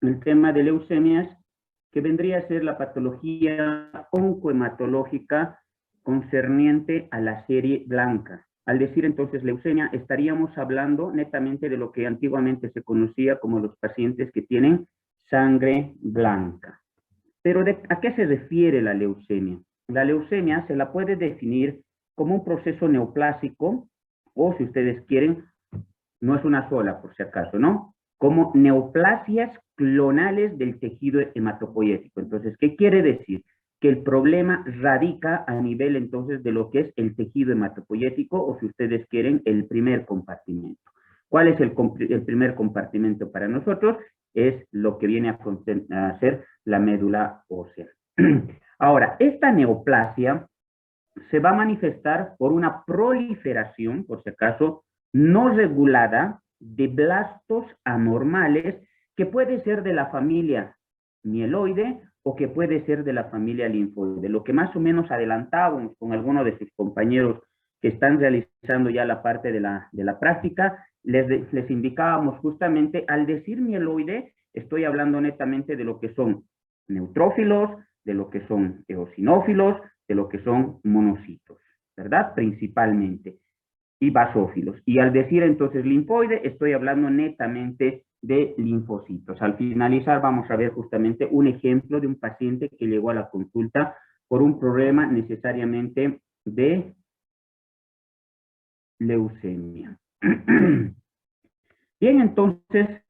el tema de leucemias, que vendría a ser la patología oncohematológica concerniente a la serie blanca. Al decir entonces leucemia, estaríamos hablando netamente de lo que antiguamente se conocía como los pacientes que tienen sangre blanca. Pero ¿a qué se refiere la leucemia? La leucemia se la puede definir como un proceso neoplásico, o si ustedes quieren, no es una sola por si acaso, ¿no? Como neoplasias clonales del tejido hematopoyético. Entonces, ¿qué quiere decir? Que el problema radica a nivel entonces de lo que es el tejido hematopoyético, o si ustedes quieren, el primer compartimento. ¿Cuál es el primer compartimento para nosotros? Es lo que viene a ser la médula ósea. Ahora, esta neoplasia se va a manifestar por una proliferación, por si acaso, no regulada de blastos anormales, que puede ser de la familia mieloide o que puede ser de la familia linfoide. Lo que más o menos adelantábamos con algunos de sus compañeros que están realizando ya la parte de la práctica, les indicábamos justamente, al decir mieloide, estoy hablando netamente de lo que son neutrófilos, de lo que son eosinófilos, de lo que son monocitos, ¿verdad? Principalmente, y basófilos. Y al decir entonces linfoide, estoy hablando netamente de linfocitos. Al finalizar vamos a ver justamente un ejemplo de un paciente que llegó a la consulta por un problema necesariamente de leucemia. Bien, entonces,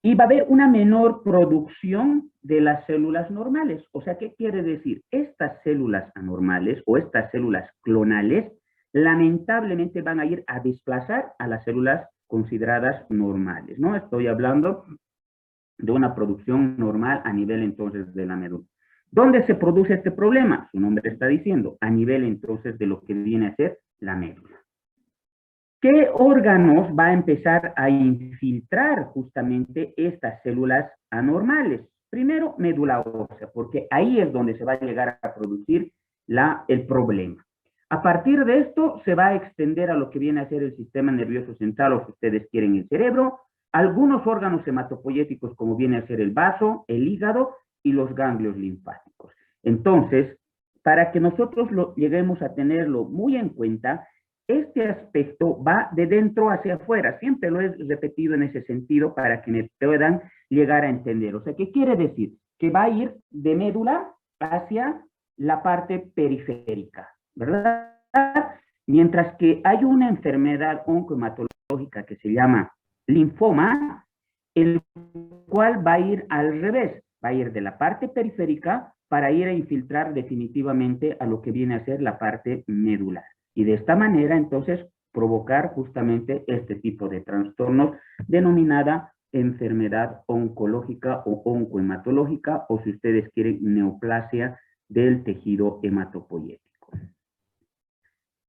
y va a haber una menor producción de las células normales. O sea, ¿qué quiere decir? Estas células anormales o estas células clonales lamentablemente van a ir a desplazar a las células consideradas normales, ¿no? Estoy hablando de una producción normal a nivel entonces de la médula. ¿Dónde se produce este problema? Su nombre está diciendo, a nivel entonces de lo que viene a ser la médula. ¿Qué órganos va a empezar a infiltrar justamente estas células anormales? Primero, médula ósea, porque ahí es donde se va a llegar a producir el problema. A partir de esto, se va a extender a lo que viene a ser el sistema nervioso central, o si ustedes quieren, el cerebro, algunos órganos hematopoyéticos, como viene a ser el vaso, el hígado y los ganglios linfáticos. Entonces, para que nosotros lleguemos a tenerlo muy en cuenta, este aspecto va de dentro hacia afuera. Siempre lo he repetido en ese sentido para que me puedan llegar a entender. O sea, ¿qué quiere decir? Que va a ir de médula hacia la parte periférica, ¿verdad? Mientras que hay una enfermedad oncohematológica que se llama linfoma, el cual va a ir al revés, va a ir de la parte periférica para ir a infiltrar definitivamente a lo que viene a ser la parte medular. Y de esta manera, entonces, provocar justamente este tipo de trastornos denominada enfermedad oncológica o oncohematológica, o si ustedes quieren, neoplasia del tejido hematopoyético.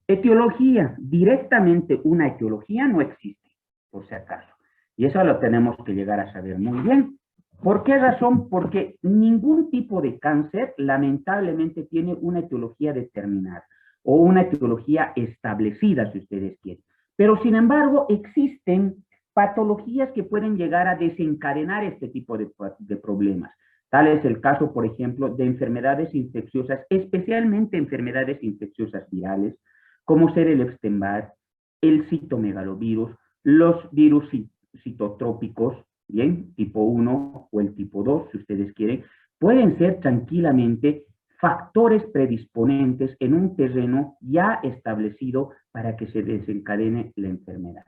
Etiología, directamente una etiología no existe, por si acaso. Y eso lo tenemos que llegar a saber muy bien. ¿Por qué razón? Porque ningún tipo de cáncer lamentablemente tiene una etiología determinada o una etiología establecida, si ustedes quieren. Pero sin embargo, existen patologías que pueden llegar a desencadenar este tipo de problemas. Tal es el caso, por ejemplo, de enfermedades infecciosas, especialmente enfermedades infecciosas virales, como ser el Epstein-Barr, el citomegalovirus, los virus citotrópicos, bien, tipo 1 o el tipo 2, si ustedes quieren, pueden ser tranquilamente factores predisponentes en un terreno ya establecido para que se desencadene la enfermedad.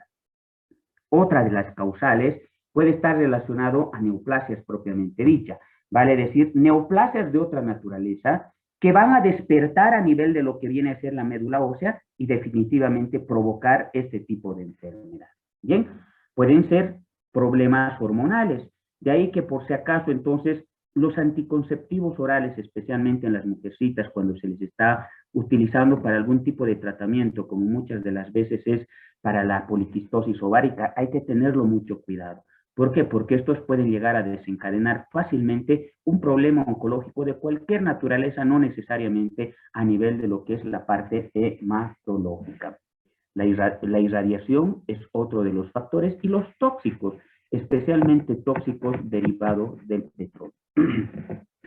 Otra de las causales puede estar relacionado a neoplasias propiamente dicha, vale decir, neoplasias de otra naturaleza que van a despertar a nivel de lo que viene a ser la médula ósea y definitivamente provocar este tipo de enfermedad. Bien, pueden ser problemas hormonales, de ahí que por si acaso entonces los anticonceptivos orales, especialmente en las mujercitas, cuando se les está utilizando para algún tipo de tratamiento, como muchas de las veces es para la poliquistosis ovárica, hay que tenerlo mucho cuidado. ¿Por qué? Porque estos pueden llegar a desencadenar fácilmente un problema oncológico de cualquier naturaleza, no necesariamente a nivel de lo que es la parte hematológica. La irradiación es otro de los factores, y los tóxicos. especialmente tóxicos derivados del petróleo.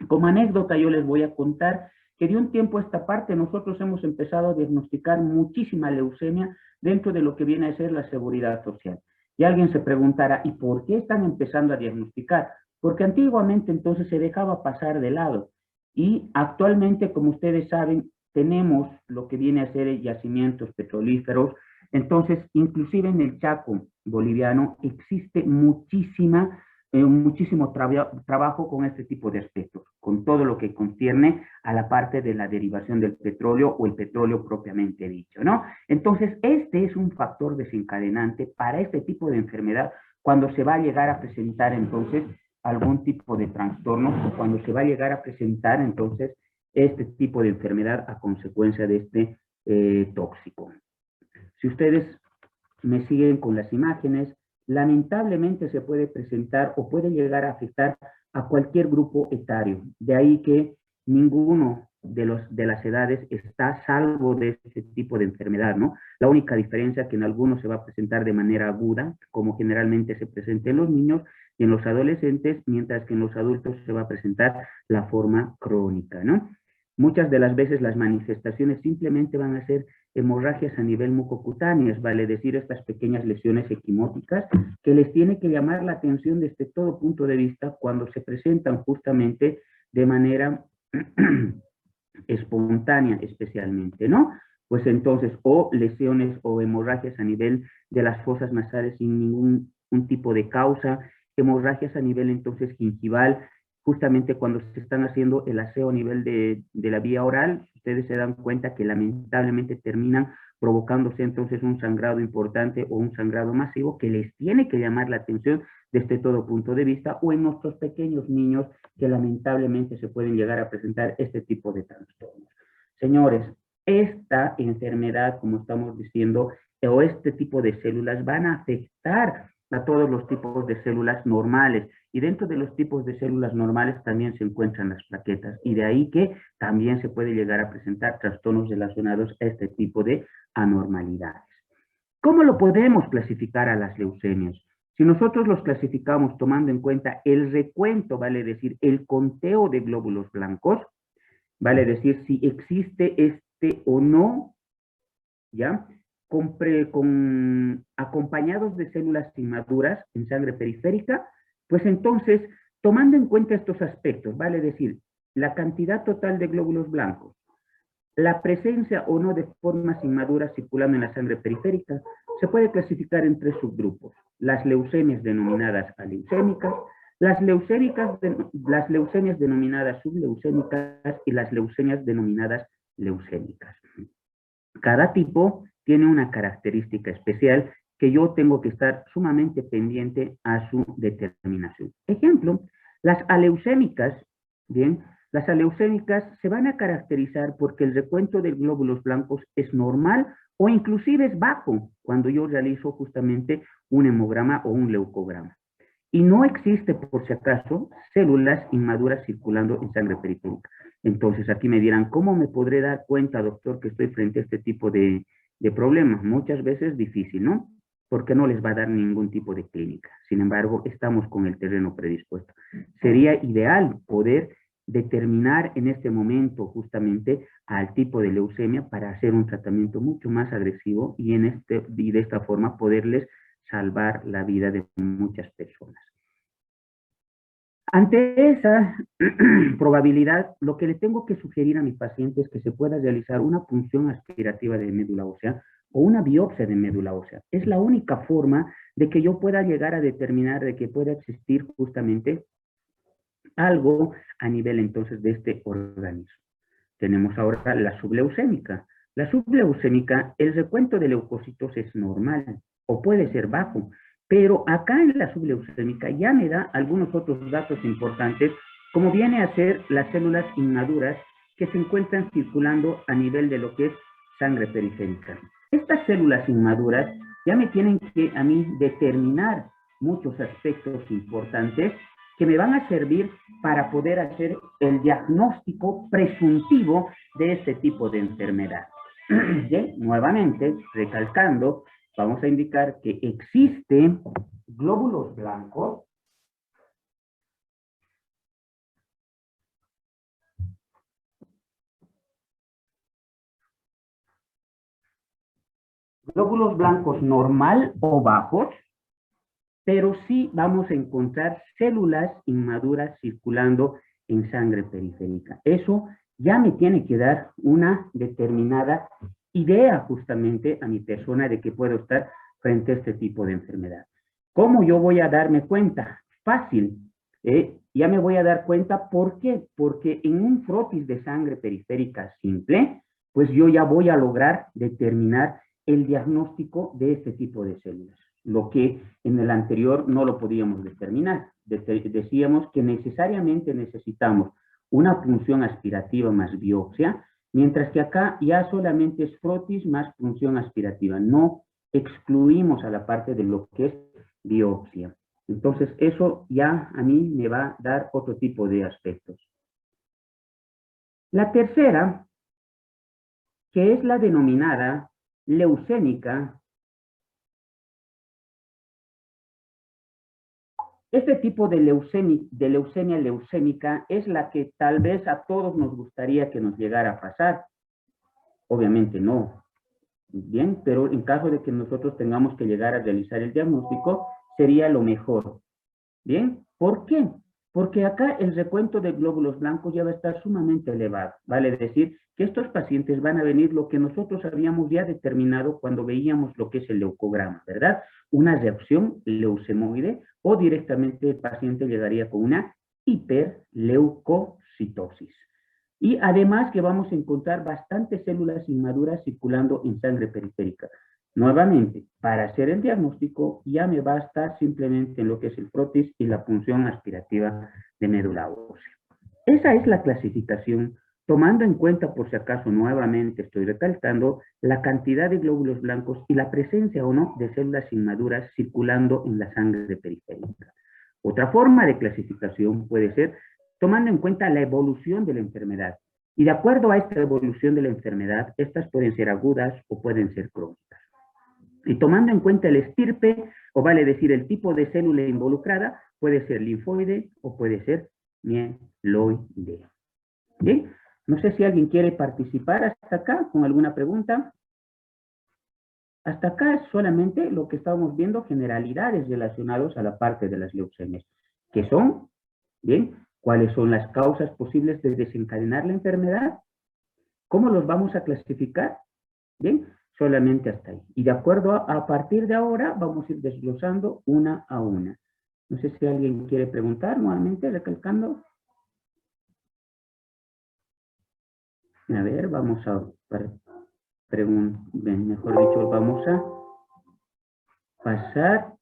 Como anécdota yo les voy a contar que de un tiempo a esta parte nosotros hemos empezado a diagnosticar muchísima leucemia dentro de lo que viene a ser la seguridad social. Y alguien se preguntará, ¿y por qué están empezando a diagnosticar? Porque antiguamente entonces se dejaba pasar de lado. Y actualmente, como ustedes saben, tenemos lo que viene a ser yacimientos petrolíferos. Entonces, inclusive en el Chaco boliviano existe muchísimo trabajo con este tipo de aspectos, con todo lo que concierne a la parte de la derivación del petróleo o el petróleo propiamente dicho, ¿no? Entonces, este es un factor desencadenante para este tipo de enfermedad cuando se va a llegar a presentar entonces algún tipo de trastorno o cuando se va a llegar a presentar entonces este tipo de enfermedad a consecuencia de este tóxico. Si ustedes me siguen con las imágenes, lamentablemente se puede presentar o puede llegar a afectar a cualquier grupo etario. De ahí que ninguno de las edades está salvo de este tipo de enfermedad, ¿no? La única diferencia es que en algunos se va a presentar de manera aguda, como generalmente se presenta en los niños y en los adolescentes, mientras que en los adultos se va a presentar la forma crónica, ¿no? Muchas de las veces las manifestaciones simplemente van a ser hemorragias a nivel mucocutáneas, vale decir, estas pequeñas lesiones equimóticas que les tiene que llamar la atención desde todo punto de vista cuando se presentan justamente de manera espontánea especialmente, ¿no? Pues entonces, o lesiones o hemorragias a nivel de las fosas nasales sin ningún tipo de causa, hemorragias a nivel entonces gingival, justamente cuando se están haciendo el aseo a nivel de la vía oral, ustedes se dan cuenta que lamentablemente terminan provocándose entonces un sangrado importante o un sangrado masivo que les tiene que llamar la atención desde todo punto de vista, o en nuestros pequeños niños que lamentablemente se pueden llegar a presentar este tipo de trastornos. Señores, esta enfermedad, como estamos diciendo, o este tipo de células van a afectar a todos los tipos de células normales, y dentro de los tipos de células normales también se encuentran las plaquetas, y de ahí que también se puede llegar a presentar trastornos relacionados a este tipo de anormalidades. ¿Cómo lo podemos clasificar a las leucemias? Si nosotros los clasificamos tomando en cuenta el recuento, vale decir, el conteo de glóbulos blancos, vale decir, si existe este o no, ¿ya? Acompañados de células inmaduras en sangre periférica, pues entonces, tomando en cuenta estos aspectos, vale decir, la cantidad total de glóbulos blancos, la presencia o no de formas inmaduras circulando en la sangre periférica, se puede clasificar en tres subgrupos: las leucemias denominadas aleucémicas, las leucemias denominadas subleucémicas y las leucemias denominadas leucémicas. Cada tipo tiene una característica especial que yo tengo que estar sumamente pendiente a su determinación. Ejemplo, las aleucémicas, bien, las aleucémicas se van a caracterizar porque el recuento de glóbulos blancos es normal o inclusive es bajo cuando yo realizo justamente un hemograma o un leucograma. Y no existe, por si acaso, células inmaduras circulando en sangre periférica. Entonces, aquí me dirán, ¿cómo me podré dar cuenta, doctor, que estoy frente a este tipo de problemas? Muchas veces difícil, ¿no? Porque no les va a dar ningún tipo de clínica. Sin embargo, estamos con el terreno predispuesto. Sería ideal poder determinar en este momento justamente al tipo de leucemia para hacer un tratamiento mucho más agresivo y de esta forma poderles salvar la vida de muchas personas. Ante esa probabilidad, lo que le tengo que sugerir a mi paciente es que se pueda realizar una punción aspirativa de médula ósea o una biopsia de médula ósea. Es la única forma de que yo pueda llegar a determinar de que pueda existir justamente algo a nivel entonces de este organismo. Tenemos ahora la subleucémica. La subleucémica, el recuento de leucocitos es normal o puede ser bajo, pero acá en la subleucémica ya me da algunos otros datos importantes, como viene a ser las células inmaduras que se encuentran circulando a nivel de lo que es sangre periférica. Estas células inmaduras ya me tienen que a mí determinar muchos aspectos importantes que me van a servir para poder hacer el diagnóstico presuntivo de este tipo de enfermedad. Bien, nuevamente, recalcando, vamos a indicar que existe glóbulos blancos normal o bajos, pero sí vamos a encontrar células inmaduras circulando en sangre periférica. Eso ya me tiene que dar una determinada idea justamente a mi persona de que puedo estar frente a este tipo de enfermedad. ¿Cómo yo voy a darme cuenta? Fácil. Ya me voy a dar cuenta, ¿por qué? Porque en un frotis de sangre periférica simple, pues yo ya voy a lograr determinar el diagnóstico de este tipo de células, lo que en el anterior no lo podíamos determinar. Decíamos que necesariamente necesitamos una punción aspirativa más biopsia, mientras que acá ya solamente es frotis más punción aspirativa. No excluimos a la parte de lo que es biopsia. Entonces, eso ya a mí me va a dar otro tipo de aspectos. La tercera, que es la denominada leucémica. Este tipo de leucemia leucémica es la que tal vez a todos nos gustaría que nos llegara a pasar. Obviamente no. Bien, pero en caso de que nosotros tengamos que llegar a realizar el diagnóstico, sería lo mejor. Bien, ¿por qué? Porque acá el recuento de glóbulos blancos ya va a estar sumamente elevado. Vale decir que estos pacientes van a venir lo que nosotros habíamos ya determinado cuando veíamos lo que es el leucograma, ¿verdad? Una reacción leucemoide o directamente el paciente llegaría con una hiperleucocitosis. Y además que vamos a encontrar bastantes células inmaduras circulando en sangre periférica. Nuevamente, para hacer el diagnóstico ya me basta simplemente lo que es el frotis y la punción aspirativa de médula ósea. Esa es la clasificación, tomando en cuenta, por si acaso nuevamente estoy recalcando, la cantidad de glóbulos blancos y la presencia o no de células inmaduras circulando en la sangre periférica. Otra forma de clasificación puede ser tomando en cuenta la evolución de la enfermedad. Y de acuerdo a esta evolución de la enfermedad, estas pueden ser agudas o pueden ser crónicas. Y tomando en cuenta el estirpe, o vale decir el tipo de célula involucrada, puede ser linfoide o puede ser mieloide. Bien, no sé si alguien quiere participar hasta acá con alguna pregunta. Hasta acá es solamente lo que estábamos viendo, generalidades relacionadas a la parte de las leucemias, que son, bien, cuáles son las causas posibles de desencadenar la enfermedad, cómo los vamos a clasificar, bien, solamente hasta ahí. Y de acuerdo a partir de ahora vamos a ir desglosando una a una. No sé si alguien quiere preguntar nuevamente, recalcando. A ver, vamos a mejor dicho, vamos a pasar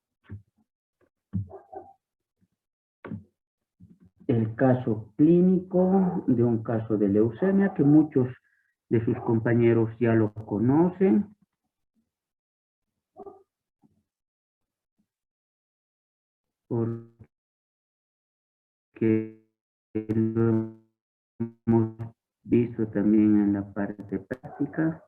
el caso clínico de un caso de leucemia que muchos de sus compañeros ya lo conocen. Porque lo hemos visto también en la parte práctica.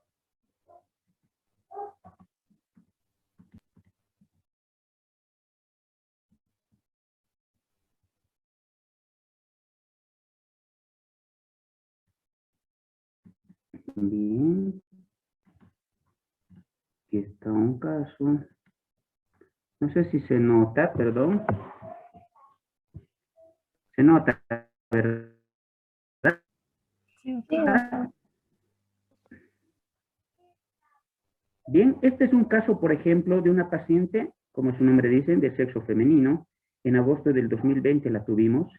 Bien. Aquí está un caso. No sé si se nota, perdón. Se nota, ¿verdad? Sí. Bien, este es un caso, por ejemplo, de una paciente, como su nombre dice, de sexo femenino. En agosto del 2020 la tuvimos,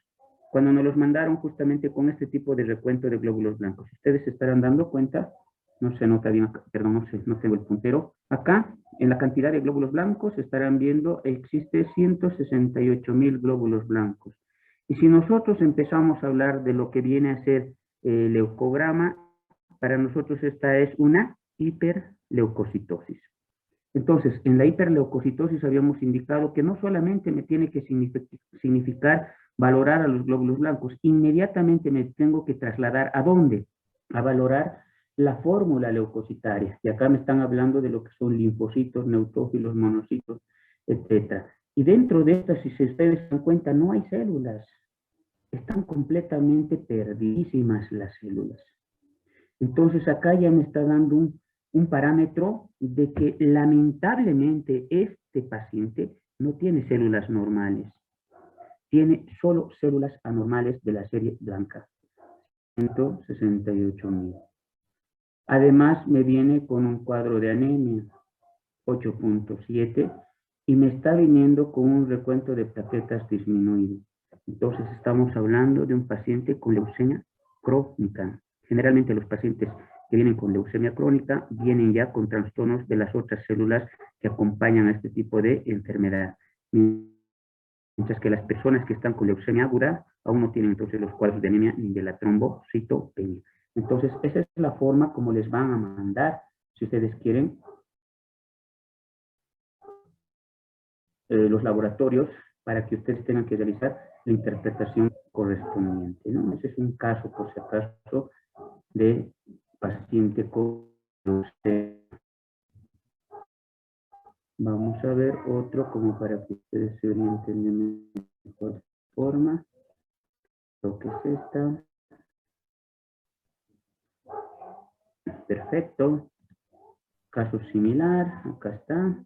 cuando nos los mandaron justamente con este tipo de recuento de glóbulos blancos. Ustedes se estarán dando cuenta, no se nota bien, perdón, no tengo el puntero. Acá, en la cantidad de glóbulos blancos, estarán viendo, existe 168,000 glóbulos blancos. Y si nosotros empezamos a hablar de lo que viene a ser el leucograma, para nosotros esta es una hiperleucocitosis. Entonces, en la hiperleucocitosis habíamos indicado que no solamente me tiene que significar valorar a los glóbulos blancos, inmediatamente me tengo que trasladar ¿a dónde? A valorar la fórmula leucocitaria. Y acá me están hablando de lo que son linfocitos, neutrófilos, monocitos, etc. Y dentro de estas, si ustedes se dan cuenta, no hay células. Están completamente perdidísimas las células. Entonces acá ya me está dando un parámetro de que lamentablemente este paciente no tiene células normales. Tiene solo células anormales de la serie blanca. 168.000. Además me viene con un cuadro de anemia, 8.7, y me está viniendo con un recuento de plaquetas disminuido. Entonces estamos hablando de un paciente con leucemia crónica. Generalmente los pacientes que vienen con leucemia crónica vienen ya con trastornos de las otras células que acompañan a este tipo de enfermedad. Mientras que las personas que están con leucemia aguda aún no tienen entonces los cuadros de anemia ni de la trombocitopenia. Entonces esa es la forma como les van a mandar, si ustedes quieren, los laboratorios para que ustedes tengan que realizar la interpretación correspondiente, ¿no? Ese es un caso, por si acaso, de paciente con leucemia. Vamos a ver otro como para que ustedes se orienten de mejor forma. Lo que es esta. Perfecto. Caso similar, acá está.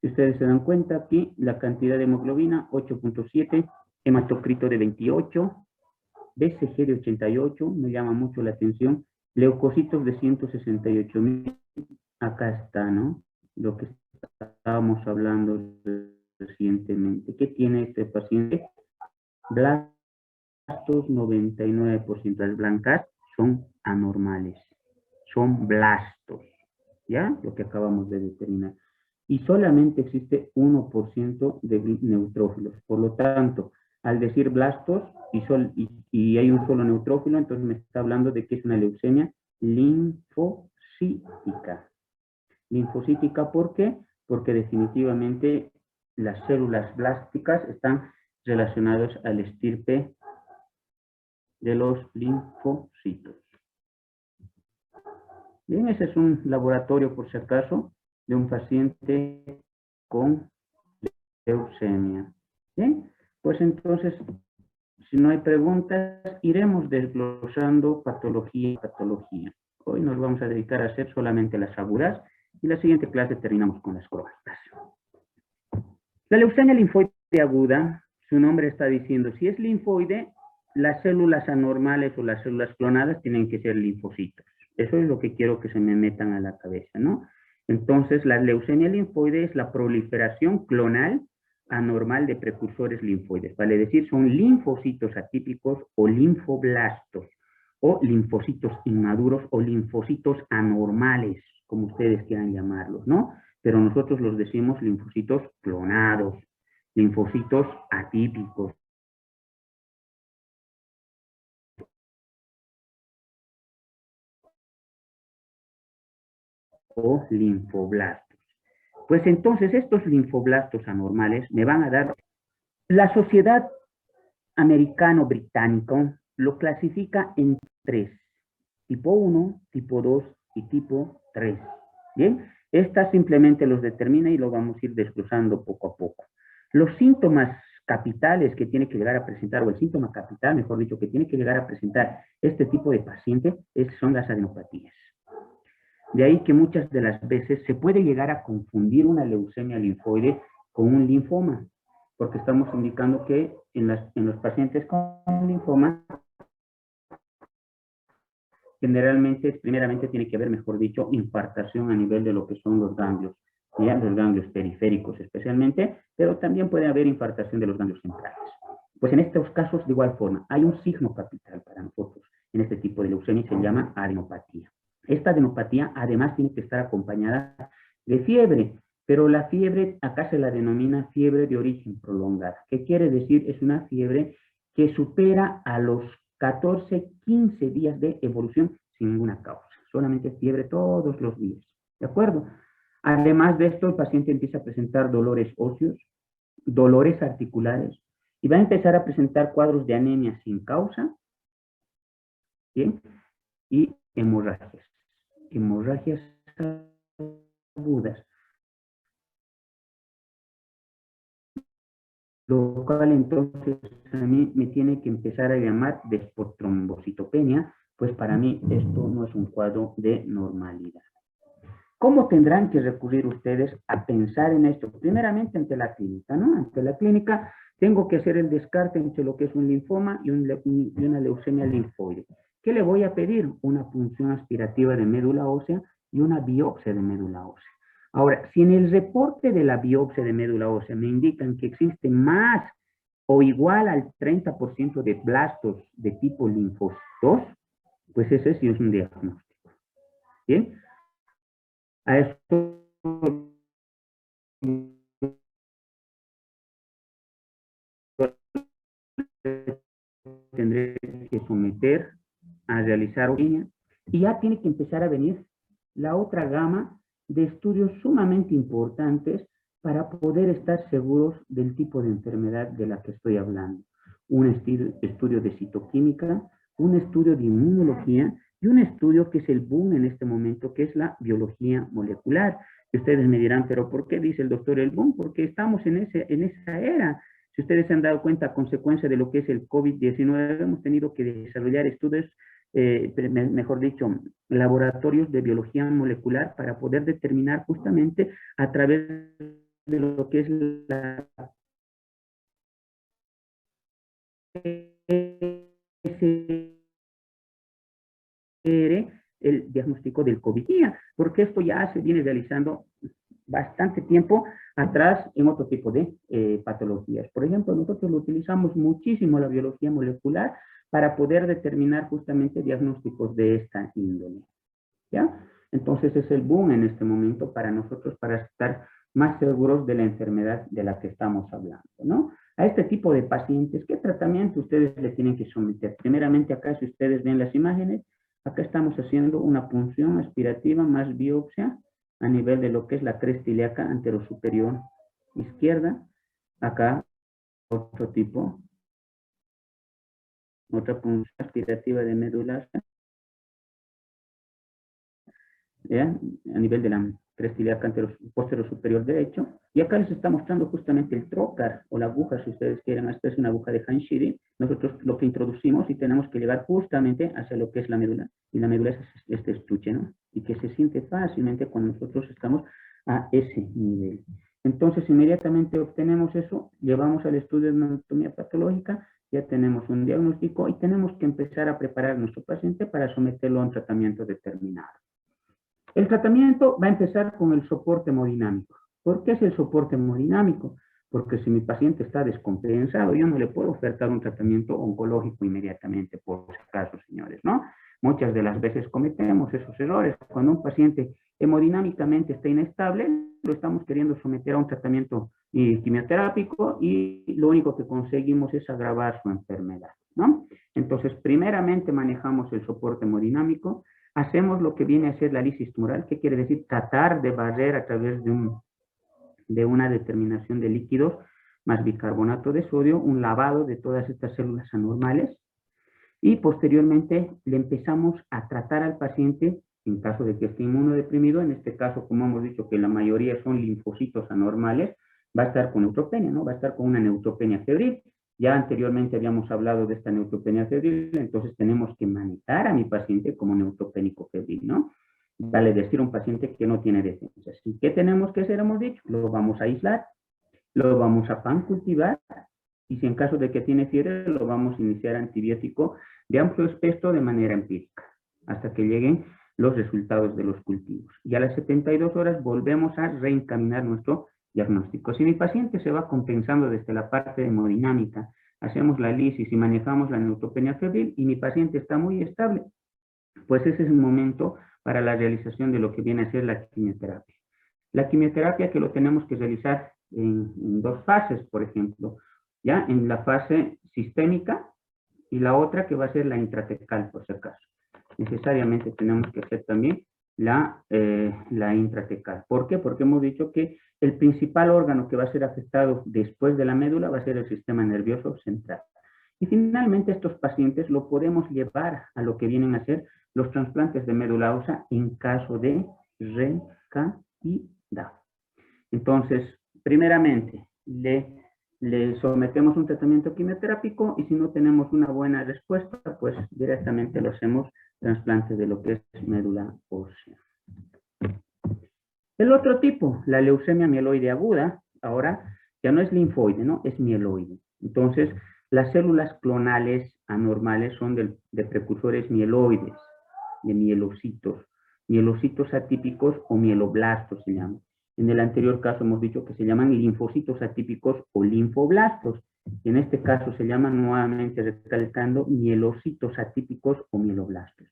Si ustedes se dan cuenta, aquí la cantidad de hemoglobina, 8.7, hematocrito de 28, BCG de 88, me llama mucho la atención, leucocitos de 168.000, acá está, ¿no? Lo que estábamos hablando recientemente. ¿Qué tiene este paciente? Blastos, 99%, las blancas son anormales, son blastos, ¿ya? Lo que acabamos de determinar. Y solamente existe 1% de neutrófilos. Por lo tanto, al decir blastos y hay un solo neutrófilo, entonces me está hablando de que es una leucemia linfocítica. Linfocítica, ¿por qué? Porque definitivamente las células blásticas están relacionadas al estirpe de los linfocitos. Bien, ese es un laboratorio, por si acaso, de un paciente con leucemia. Bien, pues entonces, si no hay preguntas, iremos desglosando patología a patología. Hoy nos vamos a dedicar a hacer solamente las agudas y la siguiente clase terminamos con las crónicas. La leucemia linfoide aguda, su nombre está diciendo, si es linfoide, las células anormales o las células clonadas tienen que ser linfocitos. Eso es lo que quiero que se me metan a la cabeza, ¿no? Entonces, la leucemia linfoide es la proliferación clonal anormal de precursores linfoides. Vale decir, son linfocitos atípicos o linfoblastos, o linfocitos inmaduros o linfocitos anormales, como ustedes quieran llamarlos, ¿no? Pero nosotros los decimos linfocitos clonados, linfocitos atípicos, o linfoblastos. Pues entonces estos linfoblastos anormales me van a dar, la sociedad americano-británico lo clasifica en 3, tipo 1, tipo 2 y tipo 3. Bien, esta simplemente los determina y lo vamos a ir desglosando poco a poco. Los síntomas capitales que tiene que llegar a presentar, o el síntoma capital, mejor dicho, que tiene que llegar a presentar este tipo de paciente son las adenopatías. De ahí que muchas de las veces se puede llegar a confundir una leucemia linfoide con un linfoma, porque estamos indicando que en los pacientes con linfoma, generalmente, primeramente tiene que haber, mejor dicho, infartación a nivel de lo que son los ganglios, ¿ya? Los ganglios periféricos especialmente, pero también puede haber infartación de los ganglios centrales. Pues en estos casos, de igual forma, hay un signo capital para nosotros en este tipo de leucemia y se llama adenopatía. Esta adenopatía además tiene que estar acompañada de fiebre, pero la fiebre acá se la denomina fiebre de origen prolongada. ¿Qué quiere decir? Es una fiebre que supera a los 14, 15 días de evolución sin ninguna causa. Solamente fiebre todos los días. ¿De acuerdo? Además de esto, el paciente empieza a presentar dolores óseos, dolores articulares, y va a empezar a presentar cuadros de anemia sin causa, ¿bien? Y hemorragias. Hemorragias agudas. lo cual entonces a mí me tiene que empezar a llamar despotrombocitopenia, pues para mí esto no es un cuadro de normalidad. ¿Cómo tendrán que recurrir ustedes a pensar en esto? Primeramente ante la clínica, ¿no? Ante la clínica tengo que hacer el descarte entre lo que es un linfoma y una leucemia linfoide. ¿Qué le voy a pedir? Una punción aspirativa de médula ósea y una biopsia de médula ósea. Ahora, si en el reporte de la biopsia de médula ósea me indican que existe más o igual al 30% de blastos de tipo linfocitos, pues ese sí es un diagnóstico. ¿Bien? A esto tendré que someter a realizar orina y ya tiene que empezar a venir la otra gama de estudios sumamente importantes para poder estar seguros del tipo de enfermedad de la que estoy hablando. Un estudio de citoquímica, un estudio de inmunología y un estudio que es el boom en este momento, que es la biología molecular. Y ustedes me dirán, pero ¿por qué dice el doctor el boom? Porque estamos en esa era. Si ustedes se han dado cuenta, a consecuencia de lo que es el COVID-19, hemos tenido que desarrollar estudios, mejor dicho, laboratorios de biología molecular para poder determinar justamente a través de lo que es la el diagnóstico del COVID, porque esto ya se viene realizando bastante tiempo atrás en otro tipo de patologías. Por ejemplo, nosotros lo utilizamos muchísimo la biología molecular para poder determinar justamente diagnósticos de esta índole. ¿Ya? Entonces es el boom en este momento para nosotros para estar más seguros de la enfermedad de la que estamos hablando, ¿no? A este tipo de pacientes, ¿qué tratamiento ustedes le tienen que someter? Primeramente acá, si ustedes ven las imágenes, acá estamos haciendo una punción aspirativa más biopsia a nivel de lo que es la cresta ilíaca anterosuperior izquierda. Acá otro tipo, otra punción aspirativa de médula, ¿ya? A nivel de la cresta ilíaca posterior superior derecho. Y acá les está mostrando justamente el trocar o la aguja, si ustedes quieren. Esta es una aguja de Hanshiri. Nosotros lo que introducimos y tenemos que llegar justamente hacia lo que es la médula. Y la médula es este estuche, ¿no? Y que se siente fácilmente cuando nosotros estamos a ese nivel. Entonces, inmediatamente obtenemos eso, llevamos al estudio de anatomía patológica, ya tenemos un diagnóstico y tenemos que empezar a preparar a nuestro paciente para someterlo a un tratamiento determinado. El tratamiento va a empezar con el soporte hemodinámico. ¿Por qué es el soporte hemodinámico? Porque si mi paciente está descompensado, yo no le puedo ofertar un tratamiento oncológico inmediatamente, por si acaso, señores, ¿no? Muchas de las veces cometemos esos errores. Cuando un paciente hemodinámicamente está inestable, lo estamos queriendo someter a un tratamiento quimioterápico y lo único que conseguimos es agravar su enfermedad, ¿no? Entonces, primeramente manejamos el soporte hemodinámico. Hacemos lo que viene a ser la lisis tumoral, que quiere decir tratar de barrer a través de una determinación de líquidos más bicarbonato de sodio, un lavado de todas estas células anormales, y posteriormente le empezamos a tratar al paciente en caso de que esté inmunodeprimido. En este caso, como hemos dicho que la mayoría son linfocitos anormales, va a estar con neutropenia, ¿no? Va a estar con una neutropenia febril. Ya anteriormente habíamos hablado de esta neutropenia febril, entonces tenemos que manejar a mi paciente como neutropénico febril, ¿no? Vale decir a un paciente que no tiene defensas. ¿Y qué tenemos que hacer? Hemos dicho, lo vamos a aislar, lo vamos a pancultivar, y si en caso de que tiene fiebre, lo vamos a iniciar antibiótico de amplio espectro de manera empírica, hasta que lleguen los resultados de los cultivos. Y a las 72 horas volvemos a reencaminar nuestro diagnóstico. Si mi paciente se va compensando desde la parte hemodinámica, hacemos la lisis y manejamos la neutropenia febril y mi paciente está muy estable, pues ese es el momento para la realización de lo que viene a ser la quimioterapia. La quimioterapia que lo tenemos que realizar en dos fases, por ejemplo, ya en la fase sistémica y la otra que va a ser la intratecal, por si acaso. Necesariamente tenemos que hacer también la intratecal. ¿Por qué? Porque hemos dicho que el principal órgano que va a ser afectado después de la médula va a ser el sistema nervioso central. Y finalmente estos pacientes lo podemos llevar a lo que vienen a ser los trasplantes de médula ósea en caso de recaída. Entonces, primeramente, le le sometemos un tratamiento quimioterápico y si no tenemos una buena respuesta, pues directamente lo hacemos trasplante de lo que es médula ósea. El otro tipo, la leucemia mieloide aguda, ahora ya no es linfoide, ¿no? Es mieloide. Entonces, las células clonales anormales son de precursores mieloides, de mielocitos atípicos o mieloblastos se llaman. En el anterior caso hemos dicho que se llaman linfocitos atípicos o linfoblastos. Y en este caso se llaman, nuevamente recalcando, mielocitos atípicos o mieloblastos.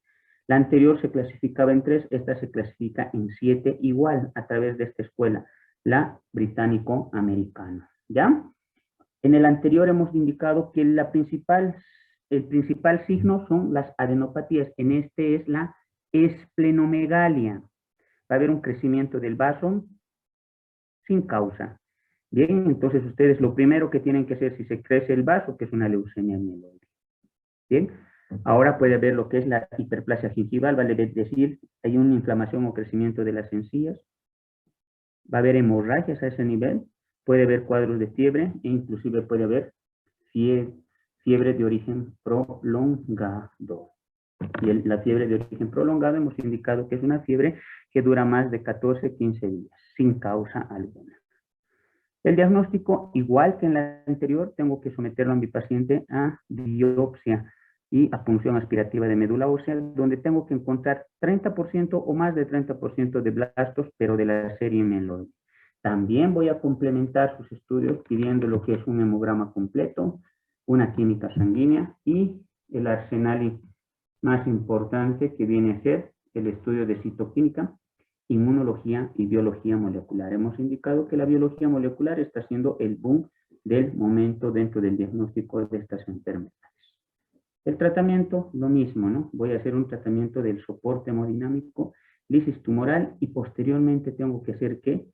La anterior se clasificaba en 3, esta se clasifica en 7 igual a través de esta escuela, la británico-americana. ¿Ya? En el anterior hemos indicado que el principal signo son las adenopatías. En este es la esplenomegalia. Va a haber un crecimiento del vaso sin causa. Bien, entonces ustedes lo primero que tienen que hacer si se crece el vaso, que es una leucemia mieloide. Bien, ahora puede ver lo que es la hiperplasia gingival, vale decir, hay una inflamación o crecimiento de las encías. Va a haber hemorragias a ese nivel, puede haber cuadros de fiebre e inclusive puede haber fiebre de origen prolongado. Y la fiebre de origen prolongado hemos indicado que es una fiebre que dura más de 14-15 días, sin causa alguna. El diagnóstico, igual que en la anterior, tengo que someterlo a mi paciente a biopsia y a punción aspirativa de médula ósea, donde tengo que encontrar 30% o más de 30% de blastos, pero de la serie mieloide. También voy a complementar sus estudios pidiendo lo que es un hemograma completo, una química sanguínea y el arsenal más importante que viene a ser el estudio de citoquímica, inmunología y biología molecular. Hemos indicado que la biología molecular está siendo el boom del momento dentro del diagnóstico de estas enfermedades. El tratamiento, lo mismo, ¿no? Voy a hacer un tratamiento del soporte hemodinámico, lisis tumoral y posteriormente tengo que hacer, ¿qué?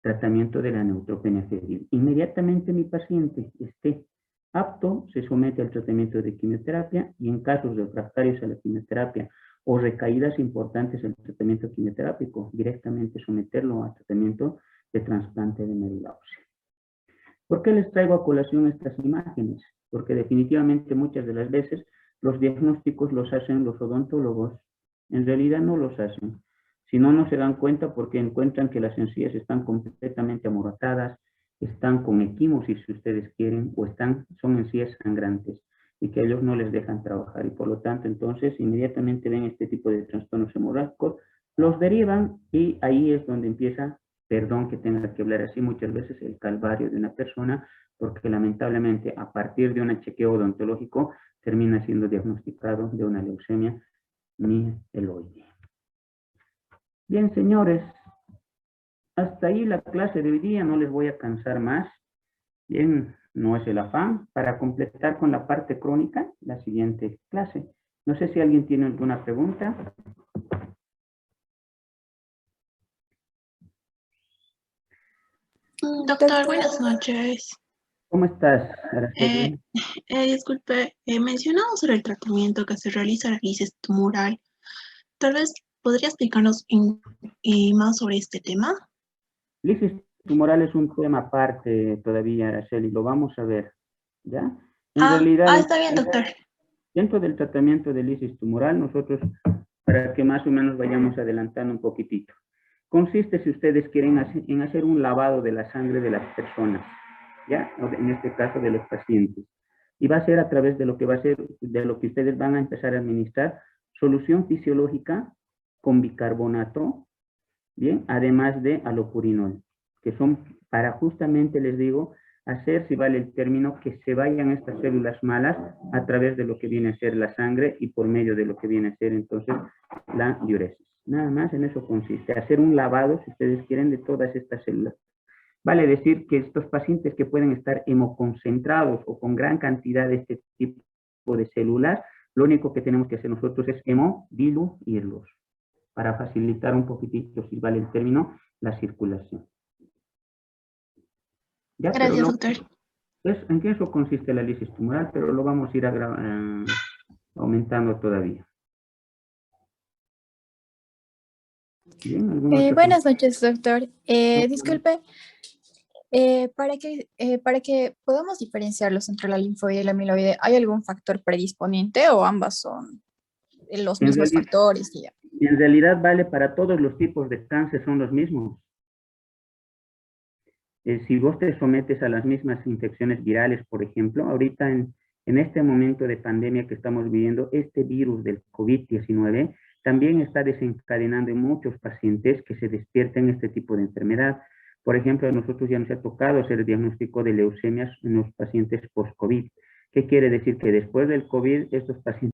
Tratamiento de la neutropenia febril. Inmediatamente mi paciente esté apto, se somete al tratamiento de quimioterapia y en casos refractarios a la quimioterapia o recaídas importantes en el tratamiento quimioterápico, directamente someterlo a tratamiento de trasplante de médula ósea. ¿Por qué les traigo a colación estas imágenes? Porque definitivamente muchas de las veces los diagnósticos los hacen los odontólogos. En realidad no los hacen. Si no, no se dan cuenta porque encuentran que las encías están completamente amoratadas, están con equimosis, si ustedes quieren, o son encías sangrantes y que ellos no les dejan trabajar y por lo tanto entonces inmediatamente ven este tipo de trastornos hemorrágicos, los derivan y ahí es donde empieza, perdón que tenga que hablar así muchas veces, el calvario de una persona, porque lamentablemente a partir de un chequeo odontológico termina siendo diagnosticado de una leucemia mieloide. Bien, señores, hasta ahí la clase de hoy día, no les voy a cansar más. Bien, no es el afán. Para completar con la parte crónica, la siguiente clase. No sé si alguien tiene alguna pregunta. Doctor, buenas noches. ¿Cómo estás, Araceli? Disculpe, mencionamos sobre el tratamiento que se realiza la lisis tumoral. Tal vez podría explicarnos más sobre este tema. Lisis tumoral es un tema aparte todavía, Araceli, lo vamos a ver, ¿ya? En realidad, Está bien, doctor. dentro del tratamiento de lisis tumoral, nosotros, para que más o menos vayamos adelantando un poquitito, consiste, si ustedes quieren, en hacer un lavado de la sangre de las personas, ¿ya? En este caso de los pacientes. Y va a ser a través de lo que va a ser, de lo que ustedes van a empezar a administrar, solución fisiológica con bicarbonato, bien, además de alopurinol, que son para justamente, les digo, hacer, si vale el término, que se vayan estas células malas a través de lo que viene a ser la sangre y por medio de lo que viene a ser entonces la diuresis. Nada más en eso consiste, hacer un lavado, si ustedes quieren, de todas estas células. Vale decir que estos pacientes que pueden estar hemoconcentrados o con gran cantidad de este tipo de células, lo único que tenemos que hacer nosotros es hemodiluirlos para facilitar un poquitito, si vale el término, la circulación. ¿Ya? Gracias, doctor. En qué eso consiste la lisis tumoral, pero lo vamos a ir aumentando todavía. Bien, Buenas noches, doctor. Disculpe, Para que podamos diferenciarlos entre la linfoide y la amiloide, ¿hay algún factor predisponente o ambas son los En mismos realidad, factores? Y ya? en realidad vale para todos los tipos de cáncer, son los mismos. Si vos te sometes a las mismas infecciones virales, por ejemplo, ahorita en este momento de pandemia que estamos viviendo, este virus del COVID-19 también está desencadenando en muchos pacientes que se despierten este tipo de enfermedad. Por ejemplo, a nosotros ya nos ha tocado hacer el diagnóstico de leucemias en los pacientes post-COVID. ¿Qué quiere decir? Que después del COVID, estos pacientes